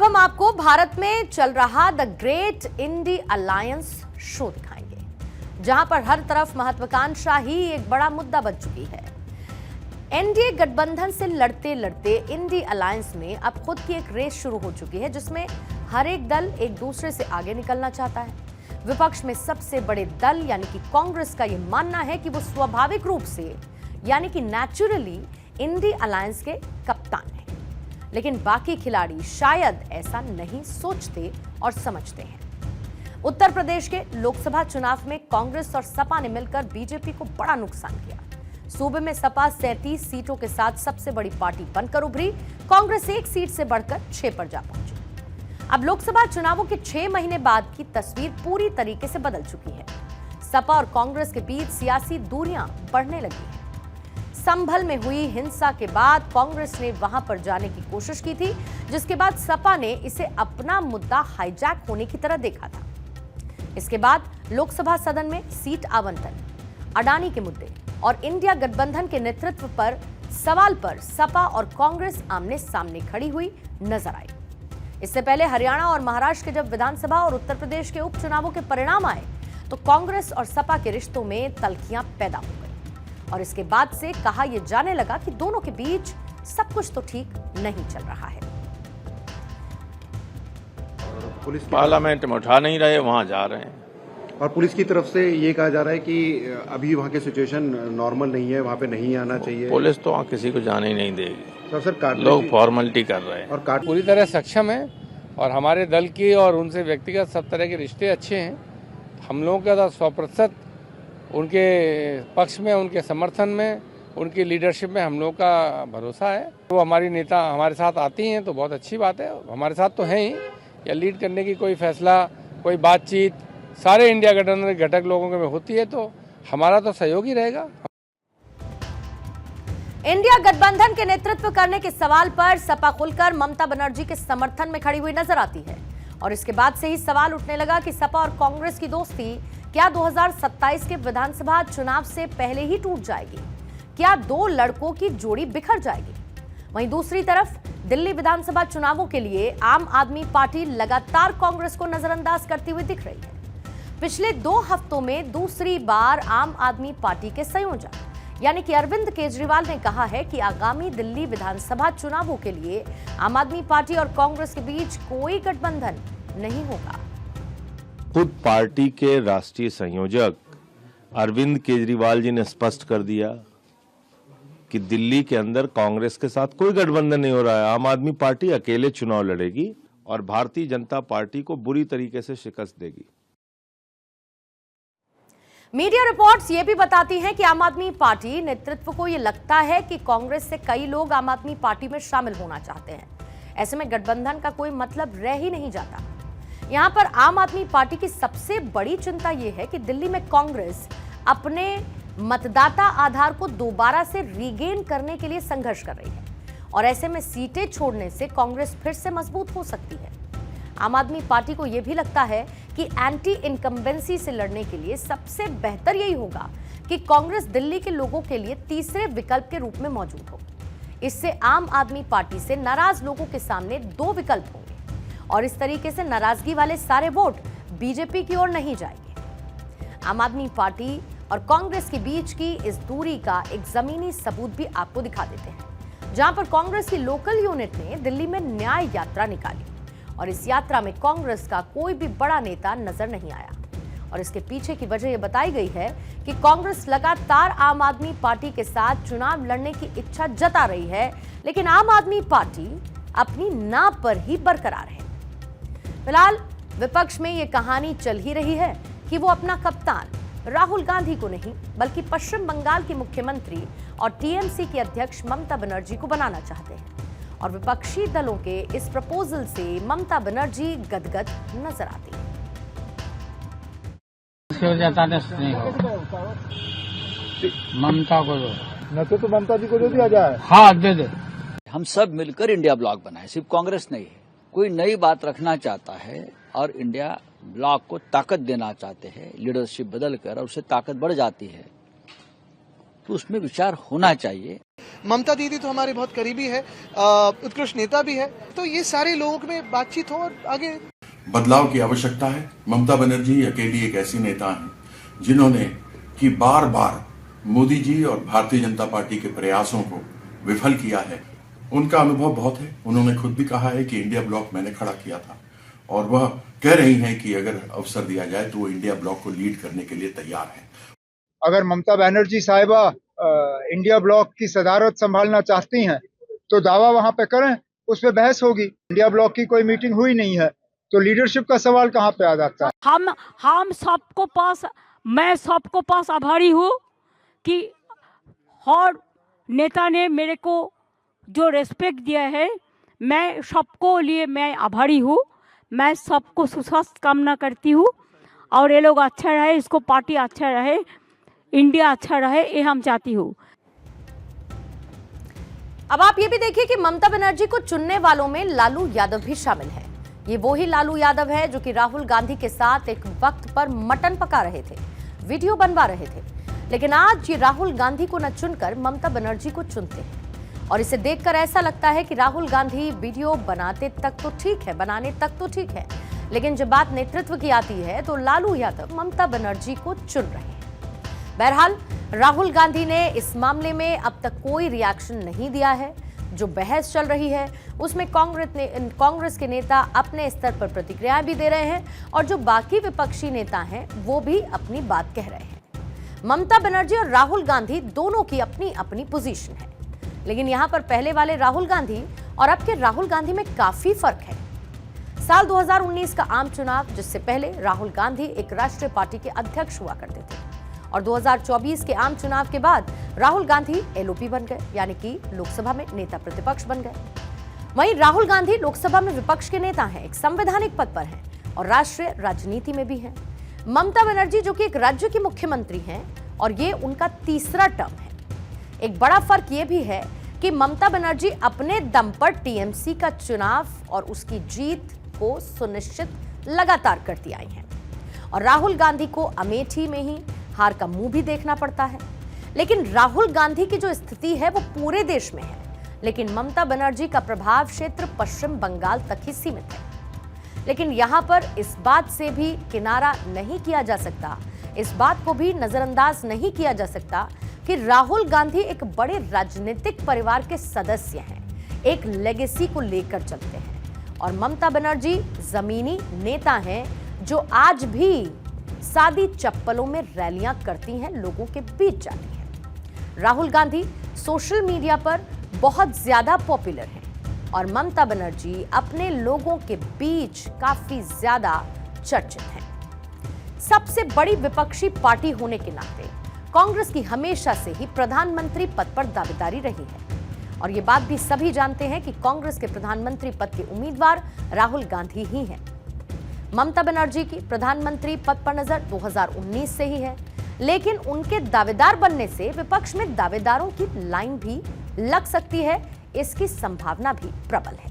अब हम आपको भारत में चल रहा the great INDI alliance show दिखाएंगे, जहां पर हर तरफ महत्वाकांक्षा ही एक बड़ा मुद्दा बन चुकी है। एनडीए गठबंधन से लड़ते लड़ते इंडी अलायंस में अब खुद की एक रेस शुरू हो चुकी है, जिसमें हर एक दल एक दूसरे से आगे निकलना चाहता है। विपक्ष में सबसे बड़े दल यानी कि कांग्रेस का यह मानना है कि वो स्वाभाविक रूप से यानी कि नेचुरली इंडी अलायंस के कप्तान हैं, लेकिन बाकी खिलाड़ी शायद ऐसा नहीं सोचते और समझते हैं। उत्तर प्रदेश के लोकसभा चुनाव में कांग्रेस और सपा ने मिलकर बीजेपी को बड़ा नुकसान किया। सूबे में सपा 37 सीटों के साथ सबसे बड़ी पार्टी बनकर उभरी। कांग्रेस एक सीट से बढ़कर 6 पर जा पहुंची। अब लोकसभा चुनावों के 6 महीने बाद की तस्वीर पूरी तरीके से बदल चुकी है। सपा और कांग्रेस के बीच सियासी दूरियां बढ़ने लगी हैं। संभल में हुई हिंसा के बाद कांग्रेस ने वहां पर जाने की कोशिश की थी, जिसके बाद सपा ने इसे अपना मुद्दा हाईजैक होने की तरह देखा था। इसके बाद लोकसभा सदन में सीट आवंटन, अडानी के मुद्दे और इंडिया गठबंधन के नेतृत्व पर सवाल पर सपा और कांग्रेस आमने सामने खड़ी हुई नजर आई। इससे पहले हरियाणा और महाराष्ट्र के जब विधानसभा और उत्तर प्रदेश के उपचुनावों के परिणाम आए तो कांग्रेस और सपा के रिश्तों में तल्खियां पैदा हो गई और इसके बाद से कहा यह जाने लगा कि दोनों के बीच सब कुछ तो ठीक नहीं चल रहा है। पुलिस पार्लियामेंट में उठा नहीं रहे, वहां जा रहे हैं। और पुलिस की तरफ से ये कहा जा रहा है कि अभी वहाँ की सिचुएशन नॉर्मल नहीं है, वहाँ पे नहीं आना चाहिए। पुलिस तो वहाँ किसी को जाने ही नहीं देगी। तो सर लोग फॉर्मेलिटी कर रहे हैं और पूरी तरह सक्षम है और हमारे दल की और उनसे व्यक्तिगत सब तरह के रिश्ते अच्छे हैं। हम लोगों का 100% उनके पक्ष में, उनके समर्थन में, उनकी लीडरशिप में हम लोगों का भरोसा है। तो हमारी नेता हमारे साथ आती हैं तो बहुत अच्छी बात है, हमारे साथ तो हैं ही। या लीड करने की कोई फैसला, कोई बातचीत सारे इंडिया गठबंधन के घटक लोगों में होती है तो हमारा तो सहयोग ही रहेगा। इंडिया गठबंधन के नेतृत्व करने के सवाल पर सपा खुलकर ममता बनर्जी के समर्थन में खड़ी हुई नजर आती है और इसके बाद से ही सवाल उठने लगा कि सपा और कांग्रेस की दोस्ती क्या 2027 के विधानसभा चुनाव से पहले ही टूट जाएगी? क्या दो लड़कों की जोड़ी बिखर जाएगी? वहीं दूसरी तरफ दिल्ली विधानसभा चुनावों के लिए आम आदमी पार्टी लगातार कांग्रेस को नजरअंदाज करती हुई दिख रही है। पिछले 2 हफ्तों में दूसरी बार आम आदमी पार्टी के संयोजक यानी कि अरविंद केजरीवाल ने कहा है कि आगामी दिल्ली विधानसभा चुनावों के लिए आम आदमी पार्टी और कांग्रेस के बीच कोई गठबंधन नहीं होगा। खुद पार्टी के राष्ट्रीय संयोजक अरविंद केजरीवाल जी ने स्पष्ट कर दिया कि दिल्ली के अंदर कांग्रेस के साथ कोई गठबंधन नहीं हो रहा है। आम आदमी पार्टी अकेले चुनाव लड़ेगी और भारतीय जनता पार्टी को बुरी तरीके से शिकस्त देगी। मीडिया रिपोर्ट्स ये भी बताती हैं कि आम आदमी पार्टी नेतृत्व को ये लगता है कि कांग्रेस से कई लोग आम आदमी पार्टी में शामिल होना चाहते हैं। ऐसे में गठबंधन का कोई मतलब रह ही नहीं जाता। यहां पर आम आदमी पार्टी की सबसे बड़ी चिंता यह है कि दिल्ली में कांग्रेस अपने मतदाता आधार को दोबारा से रीगेन करने के लिए संघर्ष कर रही है और ऐसे में सीटें छोड़ने से कांग्रेस फिर से मजबूत हो सकती है। आम आदमी पार्टी को यह भी लगता है कि एंटी इनकम्बेंसी से लड़ने के लिए सबसे बेहतर यही होगा कि कांग्रेस दिल्ली के लोगों के लिए तीसरे विकल्प के रूप में मौजूद हो। इससे आम आदमी पार्टी से नाराज लोगों के सामने 2 विकल्प होंगे और इस तरीके से नाराजगी वाले सारे वोट बीजेपी की ओर नहीं जाएंगे। आम आदमी पार्टी और कांग्रेस के बीच की इस दूरी का एक जमीनी सबूत भी आपको दिखा देते हैं, जहां पर कांग्रेस की लोकल यूनिट ने दिल्ली में न्याय यात्रा निकाली और इस यात्रा में कांग्रेस का कोई भी बड़ा नेता नजर नहीं आया और इसके पीछे की वजह यह बताई गई है कि कांग्रेस लगातार आम आदमी पार्टी के साथ चुनाव लड़ने की इच्छा जता रही है, लेकिन आम आदमी पार्टी अपनी ना पर ही बरकरार है। फिलहाल विपक्ष में यह कहानी चल ही रही है कि वो अपना कप्तान राहुल गांधी को नहीं बल्कि पश्चिम बंगाल की मुख्यमंत्री और टीएमसी की अध्यक्ष ममता बनर्जी को बनाना चाहते हैं और विपक्षी दलों के इस प्रपोजल से ममता बनर्जी गदगद नजर आती है। ममता को न तो ममता जी को जो दिया जाए, हाँ दे दे। हम सब मिलकर इंडिया ब्लॉक बनाए, सिर्फ कांग्रेस नहीं है। कोई नई बात रखना चाहता है और इंडिया ब्लॉक को ताकत देना चाहते हैं, लीडरशिप बदल कर और उससे ताकत बढ़ जाती है, तो उसमें विचार होना चाहिए। ममता दीदी तो हमारे बहुत करीबी है, उत्कृष्ट नेता भी है, तो ये सारे लोगों में बातचीत हो और आगे बदलाव की आवश्यकता है। ममता बनर्जी अकेली एक ऐसी नेता हैं जिन्होंने कि बार बार मोदी जी और भारतीय जनता पार्टी के प्रयासों को विफल किया है। उनका अनुभव बहुत है। उन्होंने खुद भी कहा है कि इंडिया ब्लॉक मैंने खड़ा किया था, और वह कह रही हैं कि अगर अवसर दिया जाए तो वो इंडिया ब्लॉक को लीड करने के लिए तैयार है। अगर ममता बनर्जी साहिबा इंडिया ब्लॉक की सदारत संभालना चाहती हैं तो दावा वहां पे करें, उस पर बहस होगी। इंडिया ब्लॉक की कोई मीटिंग हुई नहीं है तो लीडरशिप का सवाल कहाँ पे आ जाता है? हम सबको पास, मैं सबको पास आभारी हूँ कि हर नेता ने मेरे को जो रेस्पेक्ट दिया है, मैं सबको लिए मैं आभारी हूँ। मैं सबको सुस्वास्थ्य कामना करती हूँ और ये लोग अच्छा रहे, इसको पार्टी अच्छा रहे, इंडिया अच्छा रहे, ये हम चाहती हूँ। अब आप ये भी देखिए कि ममता बनर्जी को चुनने वालों में लालू यादव भी शामिल है। ये वही लालू यादव है जो कि राहुल गांधी के साथ एक वक्त पर मटन पका रहे थे, वीडियो बनवा रहे थे, लेकिन आज ये राहुल गांधी को न चुनकर ममता बनर्जी को चुनते हैं। और इसे देखकर ऐसा लगता है कि राहुल गांधी वीडियो बनाने तक तो ठीक है, लेकिन जब बात नेतृत्व की आती है तो लालू यादव ममता बनर्जी को चुन रहे हैं। बहरहाल राहुल गांधी ने इस मामले में अब तक कोई रिएक्शन नहीं दिया है। जो बहस चल रही है उसमें कांग्रेस के नेता अपने स्तर पर प्रतिक्रियाएं भी दे रहे हैं और जो बाकी विपक्षी नेता हैं वो भी अपनी बात कह रहे हैं। ममता बनर्जी और राहुल गांधी दोनों की अपनी अपनी पोजीशन है, लेकिन यहां पर पहले वाले राहुल गांधी और अब के राहुल गांधी में काफी फर्क है। साल 2019 का आम चुनाव, जिससे पहले राहुल गांधी एक राष्ट्रीय पार्टी के अध्यक्ष हुआ करते थे, और 2024 के आम चुनाव के बाद राहुल गांधी एलओपी बन गए, यानी कि लोकसभा में नेता प्रतिपक्ष बन गए। वहीं राहुल गांधी लोकसभा में विपक्ष के नेता हैं, एक संवैधानिक पद पर हैं और राष्ट्रीय राजनीति में भी हैं। ममता बनर्जी जो कि एक राज्य की मुख्यमंत्री हैं और ये उनका तीसरा टर्म है। एक बड़ा फर्क ये भी है कि ममता बनर्जी अपने दम पर टीएमसी का चुनाव और उसकी जीत को सुनिश्चित लगातार करती आई हैं, और राहुल गांधी को अमेठी में ही हार का मुंह भी देखना पड़ता है। लेकिन राहुल गांधी की जो स्थिति है वो पूरे देश में है, लेकिन ममता बनर्जी का प्रभाव क्षेत्र पश्चिम बंगाल तक ही सीमित है। लेकिन यहां पर इस बात से भी किनारा नहीं किया जा सकता, इस बात को भी नजरअंदाज नहीं किया जा सकता कि राहुल गांधी एक बड़े राजनीतिक परिवार के सदस्य हैं, एक लेगेसी को लेकर चलते हैं, और ममता बनर्जी जमीनी नेता हैं जो आज भी सादी चप्पलों में रैलियां करती हैं, लोगों के बीच जाती हैं। राहुल गांधी सोशल मीडिया पर बहुत ज्यादा पॉपुलर हैं और ममता बनर्जी अपने लोगों के बीच काफी ज्यादा चर्चित हैं। सबसे बड़ी विपक्षी पार्टी होने के नाते कांग्रेस की हमेशा से ही प्रधानमंत्री पद पर दावेदारी रही है, और ये बात भी सभी जानते हैं कि कांग्रेस के प्रधानमंत्री पद के उम्मीदवार राहुल गांधी ही हैं। ममता बनर्जी की प्रधानमंत्री पद पर नजर 2019 से ही है, लेकिन उनके दावेदार बनने से विपक्ष में दावेदारों की लाइन भी लग सकती है, इसकी संभावना भी प्रबल है।